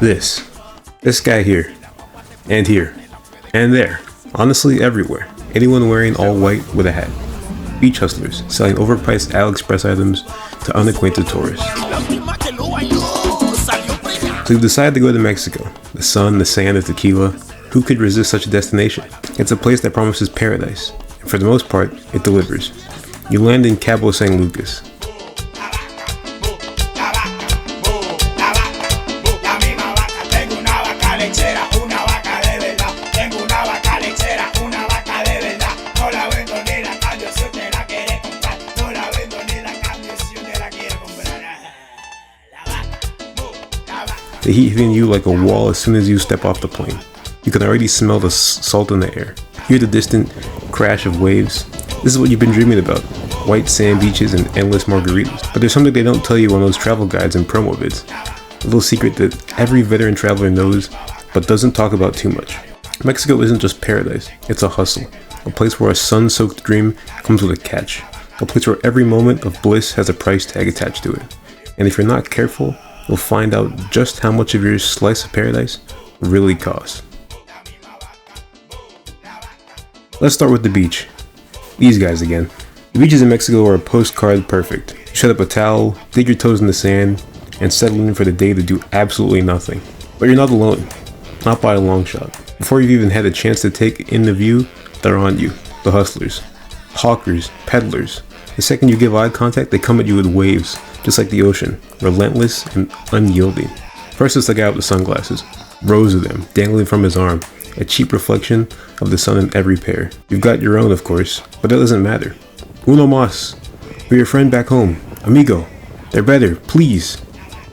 This guy here, and here, and there, honestly everywhere. Anyone wearing all white with a hat. Beach hustlers selling overpriced AliExpress items to unacquainted tourists. So you decide to go to Mexico. The sun, the sand, the tequila. Who could resist such a destination? It's a place that promises paradise, and for the most part, it delivers. You land in Cabo San Lucas. The heat hitting you like a wall as soon as you step off the plane. You can already smell the salt in the air. Hear the distant crash of waves. This is what you've been dreaming about. White sand beaches and endless margaritas. But there's something they don't tell you on those travel guides and promo vids. A little secret that every veteran traveler knows, but doesn't talk about too much. Mexico isn't just paradise, it's a hustle. A place where a sun-soaked dream comes with a catch. A place where every moment of bliss has a price tag attached to it. And if you're not careful, you'll find out just how much of your slice of paradise really costs. Let's start with the beach. These guys again. The beaches in Mexico are postcard perfect. You set up a towel, dig your toes in the sand, and settle in for the day to do absolutely nothing. But you're not alone. Not by a long shot. Before you've even had a chance to take in the view, they're on you. The hustlers. Hawkers, peddlers. The second you give eye contact, they come at you with waves, just like the ocean, relentless and unyielding. First is the guy with the sunglasses, rows of them, dangling from his arm, a cheap reflection of the sun in every pair. You've got your own, of course, but that doesn't matter. Uno más. For your friend back home, amigo. They're better, please.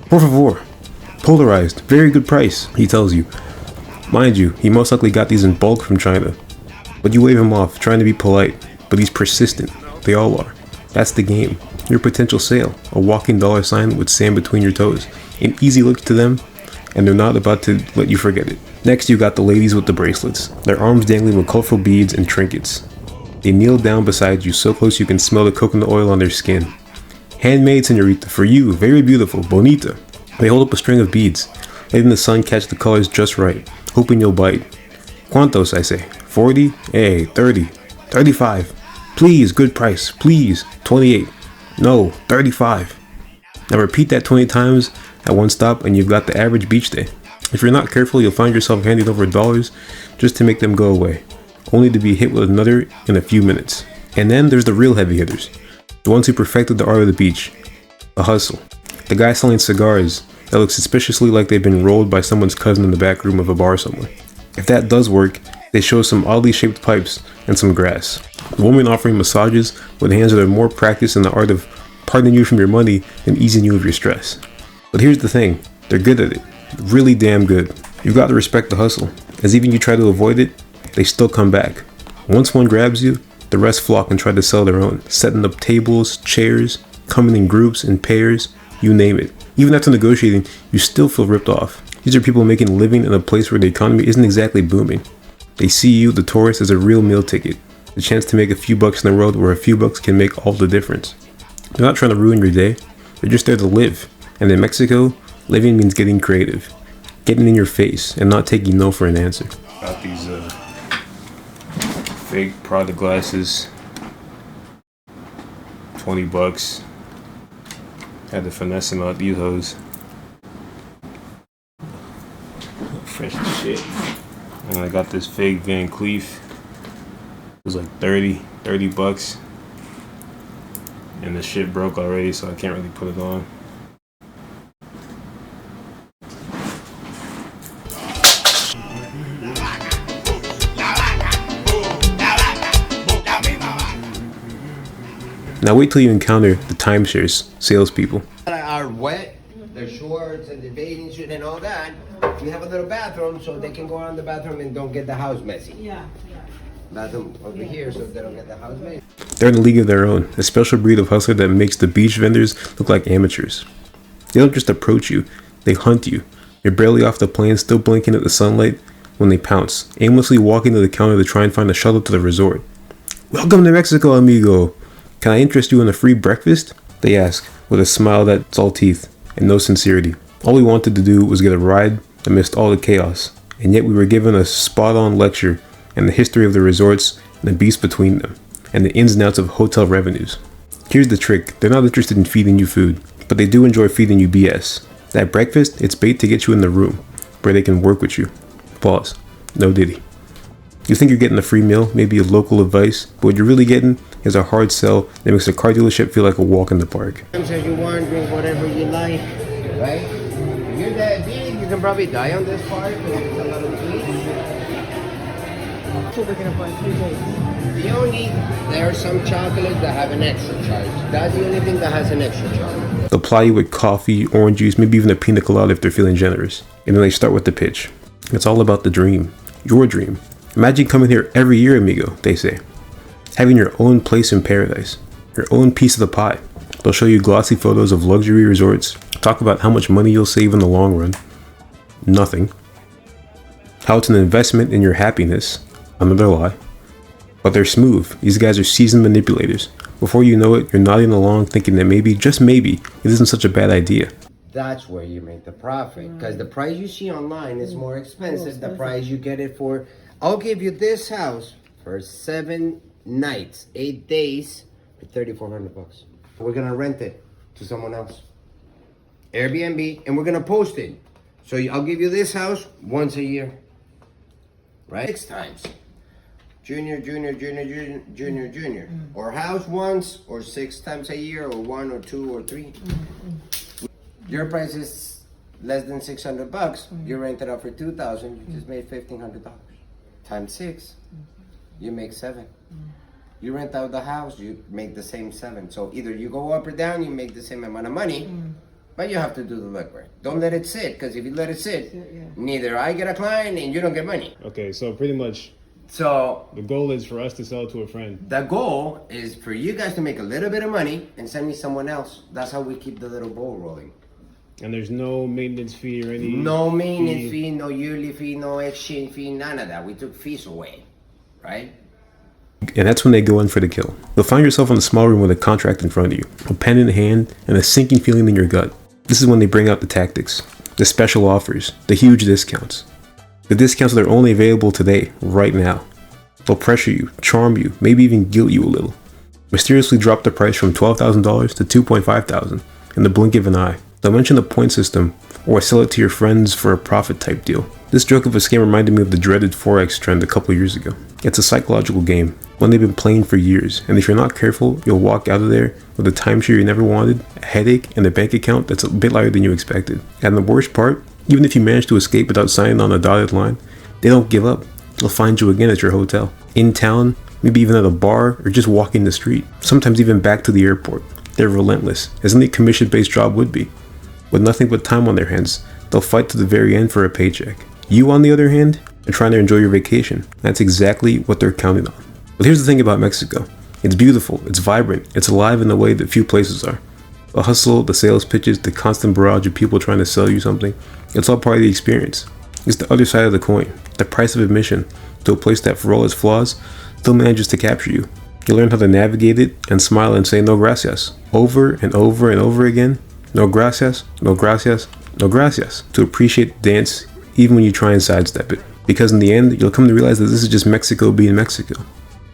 Por favor. Polarized, very good price, he tells you. Mind you, he most likely got these in bulk from China. But you wave him off, trying to be polite, but he's persistent. They all are. That's the game. Your potential sale, a walking dollar sign with sand between your toes. An easy look to them, and they're not about to let you forget it. Next, you got the ladies with the bracelets, their arms dangling with colorful beads and trinkets. They kneel down beside you so close you can smell the coconut oil on their skin. Handmade, señorita, for you, very beautiful, bonita. They hold up a string of beads, letting the sun catch the colors just right, hoping you'll bite. ¿Cuántos, I say? 40? Hey, 30. 35. Please, good price, please. 28. No, 35. Now repeat that 20 times at one stop and you've got the average beach day. If you're not careful, you'll find yourself handing over dollars just to make them go away, only to be hit with another in a few minutes. And then there's the real heavy hitters, the ones who perfected the art of the beach, the hustle. The guy selling cigars that look suspiciously like they've been rolled by someone's cousin in the back room of a bar somewhere. If that does work, they show some oddly shaped pipes and some grass. The woman offering massages with hands that are more practiced in the art of pardoning you from your money than easing you of your stress. But here's the thing, they're good at it. Really damn good. You've got to respect the hustle, as even you try to avoid it, they still come back. Once one grabs you, the rest flock and try to sell their own, setting up tables, chairs, coming in groups, in pairs, you name it. Even after negotiating, you still feel ripped off. These are people making a living in a place where the economy isn't exactly booming. They see you, the tourist, as a real meal ticket, the chance to make a few bucks in the world where a few bucks can make all the difference. They're not trying to ruin your day, they're just there to live. And in Mexico, living means getting creative, getting in your face, and not taking no for an answer. Got these fake Prada glasses, 20 bucks. Had to finesse them out these hoes. Fresh as shit. And I got this fake Van Cleef. It was like 30 bucks. And the shit broke already, so I can't really put it on. Now wait till you encounter the timeshares salespeople. Are wet, their shorts and their bathing suit and all that. We have a little bathroom so they can go around the bathroom and don't get the house messy. Yeah. Bathroom over here so they don't get the house messy. They're in a league of their own, a special breed of hustler that makes the beach vendors look like amateurs. They don't just approach you, they hunt you. You're barely off the plane, still blinking at the sunlight when they pounce, aimlessly walking to the counter to try and find a shuttle to the resort. Welcome to Mexico, amigo. Can I interest you in a free breakfast? They ask, with a smile that's all teeth and no sincerity. All we wanted to do was get a ride amidst all the chaos, and yet we were given a spot-on lecture on the history of the resorts and the beasts between them, and the ins and outs of hotel revenues. Here's the trick, they're not interested in feeding you food, but they do enjoy feeding you BS. At breakfast, it's bait to get you in the room, where they can work with you. Pause. No diddy. You think you're getting a free meal, maybe a local advice, but what you're really getting is a hard sell that makes a car dealership feel like a walk in the park. As you want, drink whatever you like, right? If you're that big, you can probably die on this part because it's a lot of heat. So we're gonna buy 3 days. There are some chocolates that have an extra charge. That's the only thing that has an extra charge. They'll ply you with coffee, orange juice, maybe even a pina colada if they're feeling generous. And then they start with the pitch. It's all about the dream. Your dream. Imagine coming here every year, amigo, they say. Having your own place in paradise. Your own piece of the pie. They'll show you glossy photos of luxury resorts. Talk about how much money you'll save in the long run. Nothing. How it's an investment in your happiness. Another lie. But they're smooth. These guys are seasoned manipulators. Before you know it, you're nodding along thinking that maybe, just maybe, it isn't such a bad idea. That's where you make the profit. Because the price you see online is more expensive. The price you get it for, I'll give you this house for 7 nights, 8 days, for $3,400. We're gonna rent it to someone else. Airbnb, and we're gonna post it. So I'll give you this house once a year. Right? 6 times. Junior. Or house once, or 6 times a year, or 1 or 2 or 3. Your price is less than $600. You rent it out for $2,000. You just made $1,500. Times 6, you make 7. You rent out the house, you make the same 7. So either you go up or down, you make the same amount of money, but you have to do the legwork. Don't let it sit, because if you let it sit, neither I get a client and you don't get money. Okay, so pretty much, so the goal is for us to sell to a friend. The goal is for you guys to make a little bit of money and send me someone else. That's how we keep the little ball rolling. And there's no maintenance fee or any... No maintenance fee, no yearly fee, no exchange fee, none of that. We took fees away, right? And that's when they go in for the kill. You'll find yourself in a small room with a contract in front of you, a pen in hand, and a sinking feeling in your gut. This is when they bring out the tactics, the special offers, the huge discounts. The discounts that are only available today, right now. They'll pressure you, charm you, maybe even guilt you a little. Mysteriously drop the price from $12,000 to $2,500 in the blink of an eye. They'll mention a point system, or sell it to your friends for a profit type deal. This joke of a scam reminded me of the dreaded Forex trend a couple years ago. It's a psychological game, one they've been playing for years, and if you're not careful, you'll walk out of there with a timeshare you never wanted, a headache, and a bank account that's a bit lighter than you expected. And the worst part, even if you manage to escape without signing on a dotted line, they don't give up. They'll find you again at your hotel, in town, maybe even at a bar, or just walking the street, sometimes even back to the airport. They're relentless, as any commission-based job would be. With nothing but time on their hands, they'll fight to the very end for a paycheck. You, on the other hand, are trying to enjoy your vacation. That's exactly what they're counting on. But here's the thing about Mexico. It's beautiful, it's vibrant, it's alive in a way that few places are. The hustle, the sales pitches, the constant barrage of people trying to sell you something, it's all part of the experience. It's the other side of the coin, the price of admission to a place that, for all its flaws, still manages to capture you. You learn how to navigate it and smile and say no gracias, over and over and over again. No gracias, no gracias, no gracias, to appreciate the dance even when you try and sidestep it. Because in the end, you'll come to realize that this is just Mexico being Mexico.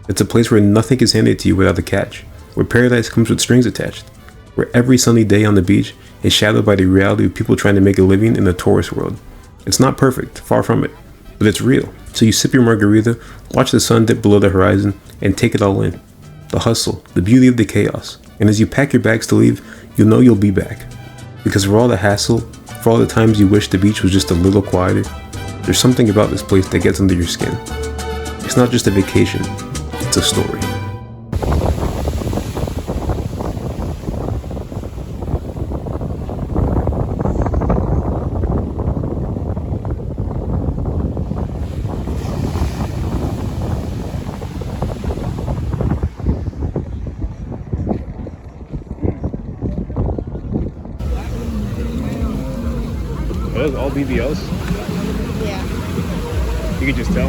It's a place where nothing is handed to you without a catch, where paradise comes with strings attached, where every sunny day on the beach is shadowed by the reality of people trying to make a living in the tourist world. It's not perfect, far from it, but it's real. So you sip your margarita, watch the sun dip below the horizon, and take it all in. The hustle, the beauty of the chaos. And as you pack your bags to leave, you'll know you'll be back. Because for all the hassle, for all the times you wish the beach was just a little quieter, there's something about this place that gets under your skin. It's not just a vacation, it's a story. Are those all BBLs? Yeah. You can just tell.